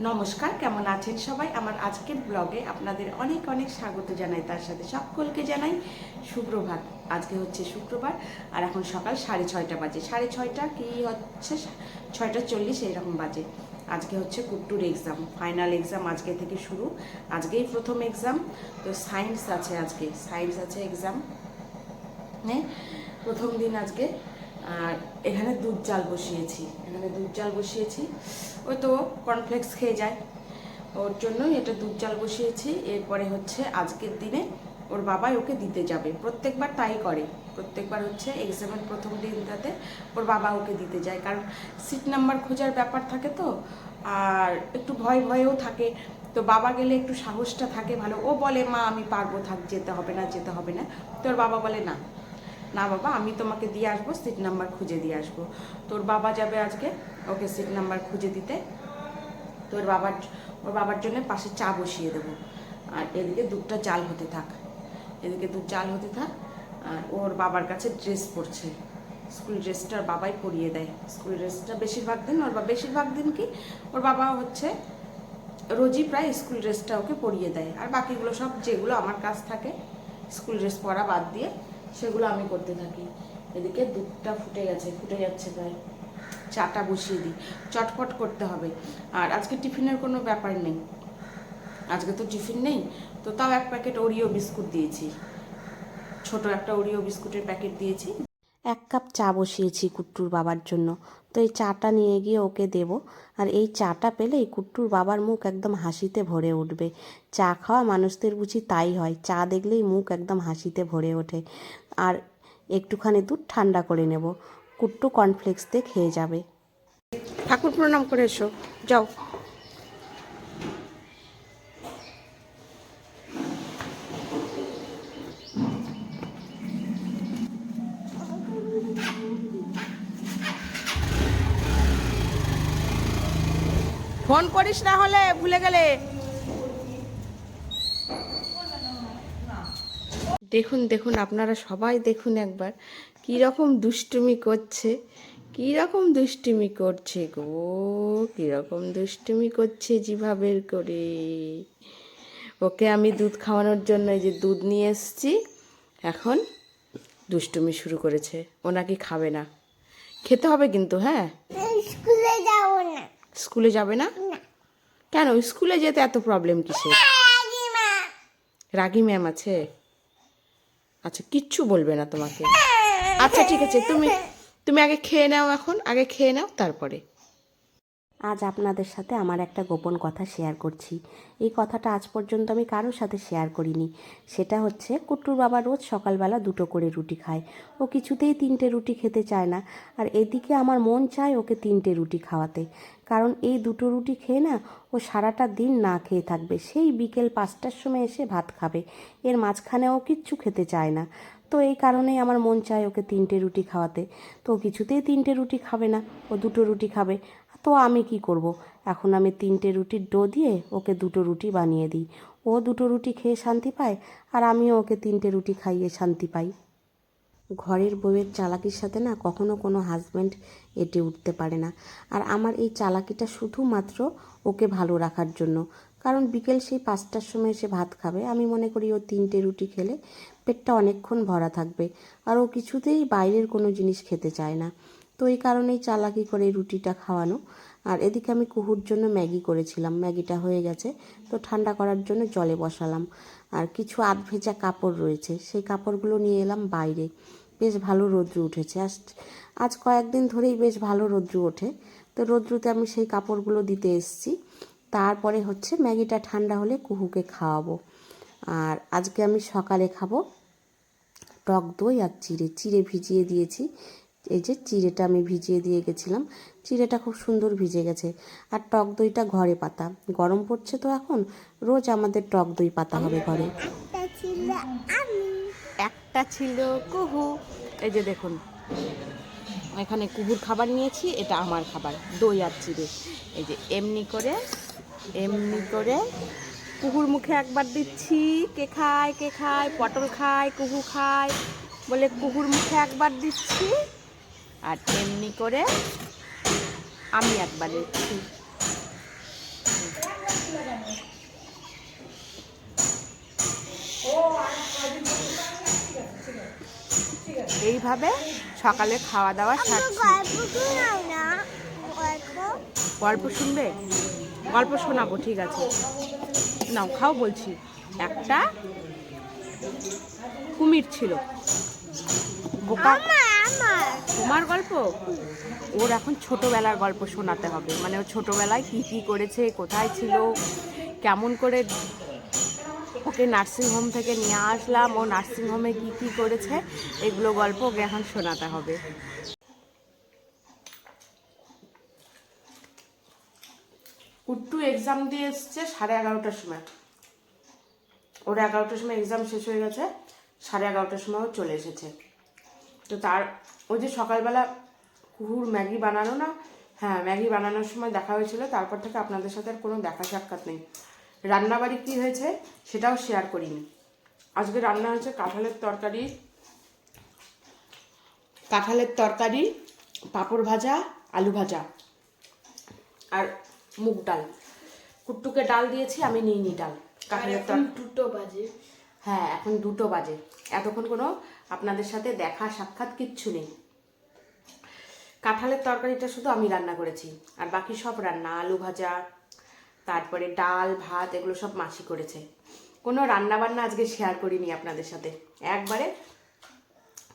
নমস্কার, কেমন আছেন সবাই? আমার আজকের ব্লগে আপনাদের অনেক অনেক স্বাগত জানাই। তার সাথে সকলকে জানাই সুপ্রভাত। আজকে হচ্ছে শুক্রবার আর এখন সকাল 6:30 বাজে। 6:30 কি হচ্ছে 6:40 এইরকম বাজে। আজকে হচ্ছে কুট্টুর এক্সাম, ফাইনাল এক্সাম আজকে থেকে শুরু। আজকেই প্রথম এক্সাম। তো সায়েন্স আছে, আজকে সায়েন্স আছে এক্সাম, হ্যাঁ প্রথম দিন আজকে। আর এখানে দুধ জাল বসিয়েছি, ওই তো কর্নফ্লেক্স খেয়ে যায়, ওর জন্যই এটা দুধ জাল বসিয়েছি। এরপরে হচ্ছে আজকের দিনে ওর বাবাই ওকে দিতে যাবে, প্রত্যেকবার তাই করে। প্রত্যেকবার হচ্ছে এক্সামের প্রথম দিনটাতে ওর বাবা ওকে দিতে যায়, কারণ সিট নাম্বার খোঁজার ব্যাপার থাকে তো, আর একটু ভয় ভয়েও থাকে। তো বাবা গেলে একটু সাহসটা থাকে ভালো। ও বলে মা আমি পারবো, থাক যেতে হবে না। তোর বাবা বলে না না বাবা, আমি তোমাকে দিয়ে আসবো, সিট নাম্বার খুঁজে দিয়ে আসবো। তোর বাবা যাবে আজকে ওকে সিট নাম্বার খুঁজে দিতে। তোর ওর বাবার জন্য পাশে চা বসিয়ে দেবো, আর এদিকে দুধটা জাল হতে থাক। আর ওর বাবার কাছে ড্রেস পরছে, স্কুল ড্রেসটা ওর বাবাই পরিয়ে দেয়। স্কুল ড্রেসটা বেশিরভাগ দিন কি ওর বাবা হচ্ছে রোজই প্রায় স্কুল ড্রেসটা ওকে পরিয়ে দেয়, আর বাকিগুলো সব যেগুলো আমার কাজ থাকে স্কুল ড্রেস পরা বাদ দিয়ে সেগুলো আমি করতে থাকি। এদিকে দুধটা ফুটে যাচ্ছে প্রায়। চাটা বসিয়ে দিই, চটপট করতে হবে। আর আজকে টিফিনের কোনো ব্যাপার নেই, আজকে তো টিফিন নেই। তো তাও এক প্যাকেট ওরিও বিস্কুট দিয়েছি, ছোট একটা ওরিও বিস্কুটের প্যাকেট দিয়েছি। 1 কাপ চা বসিয়েছি কুট্টুর বাবার জন্য। তো এই চাটা নিয়ে গিয়ে ওকে দেব। আর এই চাটা পেলেই কুট্টুর বাবার মুখ একদম হাসিতে ভরে উঠবে। চা খাওয়া মানুষদের বুঝি তাই হয়, চা দেখলেই মুখ একদম হাসিতে ভরে ওঠে। আর একটুখানি দুধ ঠান্ডা করে নেব, কুট্টু কর্নফ্লেক্স দিয়ে খেয়ে যাবে। ঠাকুর প্রণাম করে এসো, যাও। ফোন করিস না হলে, ভুলে গেলে। দেখুন দেখুন, আপনারা সবাই দেখুন একবার কীরকম দুষ্টুমি করছে গো, কীরকম দুষ্টুমি করছে জিভা বের করে। ওকে আমি দুধ খাওয়ানোর জন্য এই যে দুধ নিয়ে এসেছি, এখন দুষ্টুমি শুরু করেছে। ও নাকি খাবে না, খেতে হবে কিন্তু। হ্যাঁ, স্কুলে যাবে না কেন? স্কুলে যেতে এত প্রবলেম কিসের? রাগী ম্যাম আছে? আচ্ছা, কিচ্ছু বলবে না তোমাকে। আচ্ছা ঠিক আছে, তুমি আগে খেয়ে নাও, আগে খেয়ে নাও তারপরে। আজ আপনাদের সাথে আমার একটা গোপন কথা শেয়ার করছি। এই কথাটা আজ পর্যন্ত আমি কারোর সাথে শেয়ার করিনি। সেটা হচ্ছে কুট্টুর বাবা রোজ সকালবেলা 2টো করে রুটি খায়। ও কিছুতেই 3টে রুটি খেতে চায় না। আর এদিকে আমার মন চায় ওকে 3টে রুটি খাওয়াতে, কারণ এই 2টো রুটি খেয়ে না ও সারাটা দিন না খেয়ে থাকবে, সেই বিকেল 5টার সময় এসে ভাত খাবে। এর মাঝখানে ও কিচ্ছু খেতে চায় না। তো এই কারণেই আমার মন চায় ওকে 3টে রুটি খাওয়াতে। তো ও কিছুতেই 3টে রুটি খাবে না, ও 2টো রুটি খাবে। তো আমি কি করব? এখন আমি 3টে রুটির ডো দিয়ে ওকে 2টো রুটি বানিয়ে দিই। ও 2টো রুটি খেয়ে শান্তি পায়, আর আমিও ওকে 3টে রুটি খাইয়ে শান্তি পাই। ঘরের বউয়ের চালাকির সাথে না কখনো কোনো হাজব্যান্ড এঁটে উঠতে পারে না। আর আমার এই চালাকিটা শুধুমাত্র ওকে ভালো রাখার জন্য, কারণ বিকেল সেই 5টার সময় এসে ভাত খাবে। আমি মনে করি ও 3টে রুটি খেলে পেটটা অনেকক্ষণ ভরা থাকবে, আর ও কিছুতেই বাইরের কোনো জিনিস খেতে চায় না। তো এই কারণেই চালাকি করে রুটিটা খাওয়ানো। আর এদিকে আমি কুহুর জন্য ম্যাগি করেছিলাম, ম্যাগিটা হয়ে গেছে, তো ঠান্ডা করার জন্য জলে বসালাম। আর কিছু আধ ভেজা কাপড় রয়েছে, সেই কাপড়গুলো নিয়ে এলাম বাইরে। বেশ ভালো রৌদ্র উঠেছে, আজ কয়েকদিন ধরেই বেশ ভালো রৌদ্র ওঠে। তো রৌদ্রতে আমি সেই কাপড়গুলো দিতে এসেছি। তারপরে হচ্ছে ম্যাগিটা ঠান্ডা হলে কুহুকে খাওয়াবো। আর আজকে আমি সকালে খাবো টক দই আর চিড়ে ভিজিয়ে দিয়েছি। এই যে চিড়েটা আমি ভিজিয়ে দিয়ে গেছিলাম, চিড়েটা খুব সুন্দর ভিজে গেছে। আর টক দইটা ঘরে পাতা, গরম পড়ছে তো এখন, রোজ আমাদের টক দই পাতা হবে ঘরে। একটা ছিল কুহু। এই যে দেখুন, এখানে কুহুর খাবার নিয়েছি, এটা আমার খাবার, দই আর চিড়ে। এই যে এমনি করে কুহুর মুখে একবার দিচ্ছি। কে খায়, পটল খায়, কুহু খায় বলে কুহুর মুখে একবার দিচ্ছি, আর এমনি করে আমি একবার দিচ্ছি। এইভাবে সকালে খাওয়া দাওয়া সারছি। গল্প শুনবে? গল্প শোনাবো, ঠিক আছে, নাও খাও বলছি। একটা কুমির ছিল, বোকা। তোমার গল্প? ওর এখন ছোটবেলার গল্প শোনাতে হবে, মানে ও ছোটবেলায় কি কি করেছে, কোথায় ছিল, কেমন করে ওকে নার্সিংহোম থেকে নিয়ে আসলাম, ও নার্সিংহোমে কি কি করেছে, এগুলো গল্প ওকে এখন শোনাতে হবে। কুট্টু এক্সাম দিয়ে এসছে 11:30টার সময়। ওর 11টার সময় এক্সাম শেষ হয়ে গেছে, 11:30টার সময় ও চলে এসেছে। তো তার ওই যে সকালবেলা কুহুর ম্যাগি বানানো না, হ্যাঁ ম্যাগি বানানোর সময় দেখা হয়েছিল, তারপর থেকে আপনাদের সাথে আর কোনো দেখা সাক্ষাৎ নেই। রান্নাবাড়ি কী হয়েছে সেটাও শেয়ার করিনি। আজকে রান্না হয়েছে কাঁঠালের তরকারি, পাঁপড় ভাজা, আলু ভাজা আর মুগ ডাল। কুট্টুকে ডাল দিয়েছি, আমি নিইনি ডাল। কাঁঠালের তরকারি 2টো বাজে। হ্যাঁ, এখন 2টো বাজে। এতক্ষণ কোনো আপনাদের সাথে দেখা সাক্ষাৎ কিচ্ছু নেই। কাঁঠালের তরকারিটা শুধু আমি রান্না করেছি, আর বাকি সব রান্না, আলু ভাজা, তারপরে ডাল ভাত, এগুলো সব মাসি করেছে। কোনো রান্না বান্না আজকে শেয়ার করিনি আপনাদের সাথে, একবারে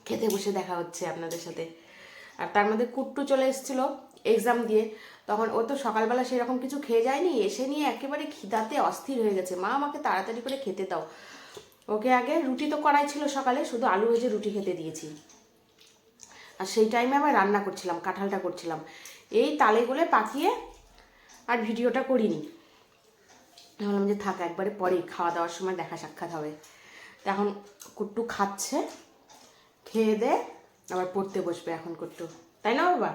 খেতে বসে দেখা হচ্ছে আপনাদের সাথে। আর তার মধ্যে কুট্টু চলে এসেছিল এক্সাম দিয়ে, তখন ও তো সকালবেলা সেরকম কিছু খেয়ে যায়নি, এসে নিয়ে একেবারে খিদাতে অস্থির হয়ে গেছে, মা আমাকে তাড়াতাড়ি করে খেতে দাও। ওকে আগে রুটি তো করাই ছিল সকালে, শুধু আলু ভেজে রুটি খেতে দিয়েছি। আর সেই টাইমে আবার রান্না করছিলাম, কাঁঠালটা করছিলাম, এই তালে গোলে পাকিয়ে আর ভিডিওটা করিনি। ভাবলাম যে থাক, একবারে পরে খাওয়া দাওয়ার সময় দেখা সাক্ষাৎ হবে। তো এখন কুট্টু খাচ্ছে, খেয়ে দে আবার পড়তে বসবে এখন কুট্টু, তাই না বাবা?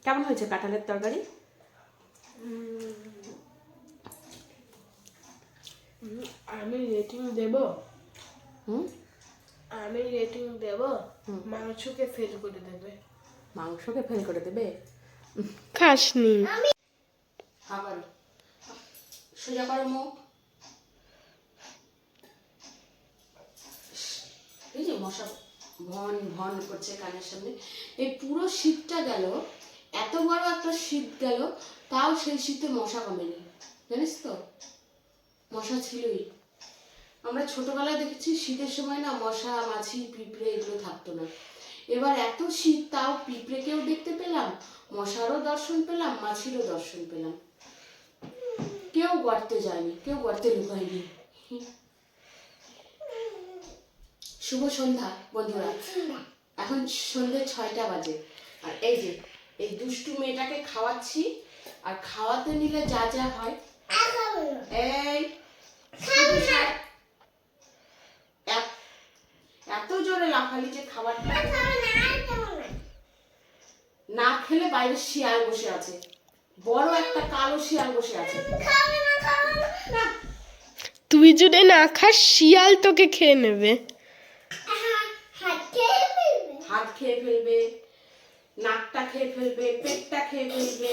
কেমন হয়েছে কাঁঠালের তরকারি? আমি রেটিং দেব। মাংসকে ফেল করে দেবে। মাংসকে ফেল করে দেবে? খাসনি। আবার সোজা করো মুখ। এই যে মশা ভন ভন করছে কানের সামনে। এই পুরো শীতটা গেল, এত বড় একটা শীত গেল, তাও সেই শীতে মশা কমেনি, জানিস তো? মশা ছিলই। আমরা ছোটবেলায় দেখেছি শীতের সময় না মশা মাছি পিঁপড়ে এগুলো থাকতো না। এবার এত শীত, তাও পিঁপড়েকেও দেখতে পেলাম, মশারও দর্শন পেলাম, মাছিরও দর্শন পেলাম। কেউ গর্তে যায়নি, কেউ গর্তে লুকায়নি। শুভ সন্ধ্যা বন্ধুরা, এখন সন্ধ্যে 6টা বাজে। আর এই যে এই দুষ্টু মেয়েটাকে খাওয়াচ্ছি, আর খাওয়াতে নিলে যা যা হয়, এই এত জোরে লাফালি যে খাবারটা না খেলে বাইরে শিয়াল বসে আছে, বড় একটা কালো শিয়াল বসে আছে। তুই যদি না খাস শিয়াল তোকে খেয়ে নেবে। হাত খেয়ে ফেলবে, নাকটা খেয়ে ফেলবে, পেটটা খেয়ে ফেলবে,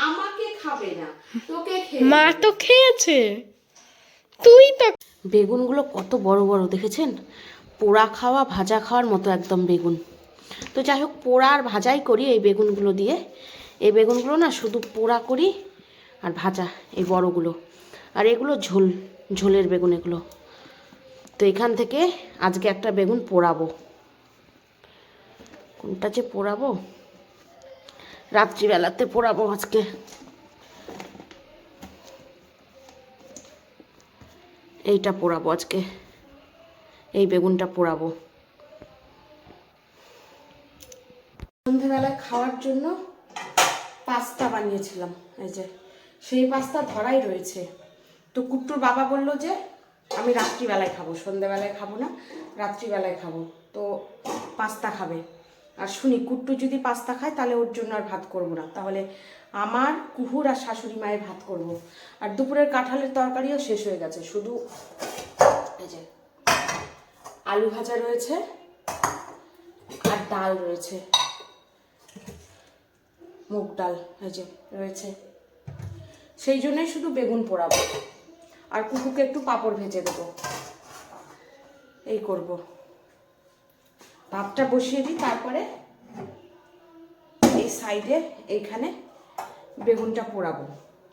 আমাকে খাবে না, তোকে খেয়ে মা তো খেয়েছে, তুই তো। বেগুনগুলো কত বড় বড় দেখেছেন? পোড়া খাওয়া ভাজা খাওয়ার মতো একদম বেগুন। তো যাই হোক, পোড়া আর ভাজাই করি এই বেগুনগুলো দিয়ে। এই বেগুনগুলো না শুধু পোড়া করি আর ভাজা, এই বড়গুলো। আর এগুলো ঝোলের বেগুন এগুলো। তো এখান থেকে আজকে একটা বেগুন পোড়াবো। কোনটা যে পোড়াবো, রাত্রিবেলাতে পোড়াবো আজকে। এইটা পোড়াবো আজকে, এই বেগুনটা পোড়াবো। সন্ধ্যেবেলায় খাওয়ার জন্য পাস্তা বানিয়েছিলাম, এই যে সেই পাস্তা ধরাই রয়েছে। তো কুট্টুর বাবা বলল যে আমি রাত্রিবেলায় খাবো, সন্ধ্যেবেলায় খাবো না, রাত্রিবেলায় খাবো। তো পাস্তা খাবে। আর শুনি কুট্টু যদি পাস্তা খায় তাহলে ওর জন্য আর ভাত করব না, তাহলে আমার কুহুর আর শাশুড়ি মায়ের ভাত করব। আর দুপুরের কাঁঠালের তরকারিও শেষ হয়ে গেছে, শুধু এই যে আলু ভাজা রয়েছে আর ডাল রয়েছে, মুগ ডাল এই যে রয়েছে। সেই জন্যই শুধু বেগুন পোড়াবো, আর কুকুকে একটু পাঁপড় ভেজে দেবো। এই করব, ভাতটা বসিয়ে দিই, তারপরে এই সাইডে এইখানে বেগুনটা পোড়াবো।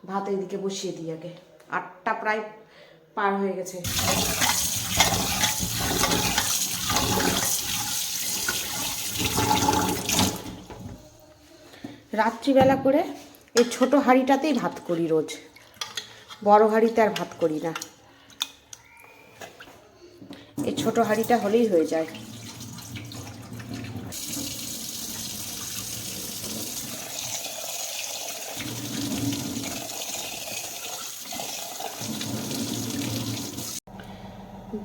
ভাত এইদিকে বসিয়ে দিই আগে, 8টা প্রায় পার হয়ে গেছে। রাত্রিবেলা করে এই ছোট হাঁড়িটাতেই ভাত করি রোজ, বড় হাঁড়িতে আর ভাত করি না। এই ছোট হাঁড়িটা হলেই হয়ে যায়।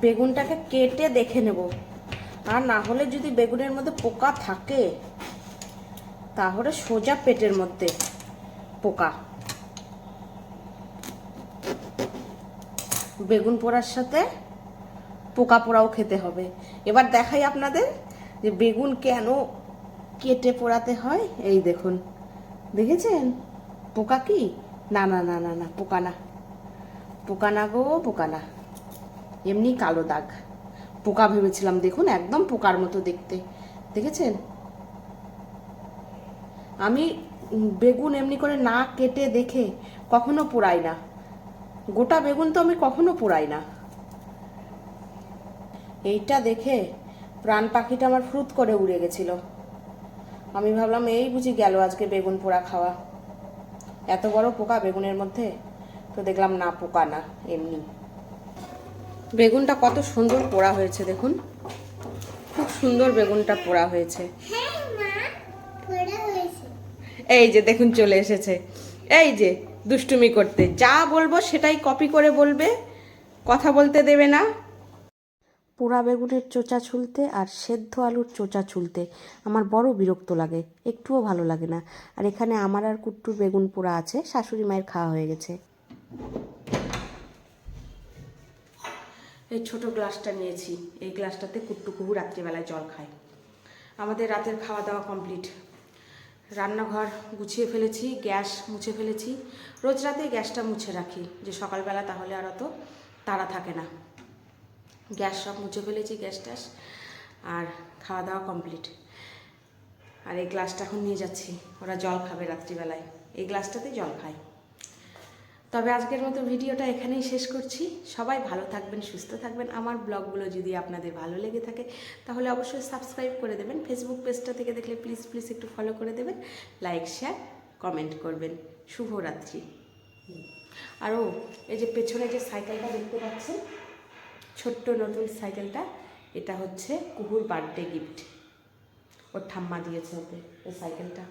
বেগুনটাকে কেটে দেখে নেব, আর না হলে যদি বেগুনের মধ্যে পোকা থাকে তাহলে সোজা পেটের মধ্যে পোকা। বেগুন পোড়ার সাথে পোকা পোড়াও খেতে হবে। এবার দেখাই আপনাদের যে বেগুন কেন কেটে পোড়াতে হয়। এই দেখুন, দেখেছেন পোকা? কি না না না না না, পোকা না, পোকা না গো, পোকা না, এমনি কালো দাগ। পোকা ভেবেছিলাম, দেখুন একদম পোকার মতো দেখতে, দেখেছেন? আমি বেগুন এমনি করে না কেটে দেখে কখনো পোড়াই না, গোটা বেগুন তো আমি কখনো পোড়াই না। এইটা দেখে প্রাণ পাখিটা আমার ফ্রুত করে উড়ে গেছিল। আমি ভাবলাম এই বুঝি গেল আজকে বেগুন পোড়া খাওয়া। এত বড় পোকা বেগুনের মধ্যে, তো দেখলাম না, পোকা না, এমনি। বেগুনটা কত সুন্দর পোড়া হয়েছে দেখুন, খুব সুন্দর বেগুনটা পোড়া হয়েছে। এই যে দেখুন চলে এসেছে, এই যে দুষ্টুমি করতে, যা বলবো সেটাই কপি করে বলবে, কথা বলতে দেবে না। পোড়া বেগুনের চোচা ছুলতে আর সেদ্ধ আলুর চোচা ছুলতে আমার বড় বিরক্ত লাগে, একটুও ভালো লাগে না। আর এখানে আমার আর কুট্টুর বেগুন পোড়া আছে, শাশুড়ি মায়ের খাওয়া হয়ে গেছে। এই ছোট গ্লাসটা নিয়েছি, এই গ্লাসটাতে কুট্টু কুহু রাত্রিবেলায় জল খায়। আমাদের রাতের খাওয়া দাওয়া কমপ্লিট, রান্নাঘর গুছিয়ে ফেলেছি, গ্যাস মুছে ফেলেছি। রোজ রাতে গ্যাসটা মুছে রাখি, যে সকালবেলা তাহলে আর অত তাড়া থাকে না। গ্যাস সব মুছে ফেলেছি, গ্যাস ট্যাস, আর খাওয়া দাওয়া কমপ্লিট। আর এই গ্লাসটা এখন নিয়ে যাচ্ছি, ওরা জল খাবে রাত্রিবেলায়, এই গ্লাসটাতেই জল খায়। তবে আজকের মতো ভিডিওটা এখানেই শেষ করছি। সবাই ভালো থাকবেন, সুস্থ থাকবেন। আমার ব্লগগুলো যদি আপনাদের ভালো লেগে থাকে তাহলে অবশ্যই সাবস্ক্রাইব করে দেবেন। ফেসবুক পেজটা থেকে দেখলে প্লিজ প্লিজ একটু ফলো করে দেবেন, লাইক শেয়ার কমেন্ট করবেন। শুভরাত্রি। আরও এই যে পেছনে যে সাইকেলটা দেখতে পাচ্ছেন, ছোট্ট নতুন সাইকেলটা, এটা হচ্ছে কুহুর বার্থডে গিফট, ওর ঠাম্মা দিয়েছে ওকে এই সাইকেলটা।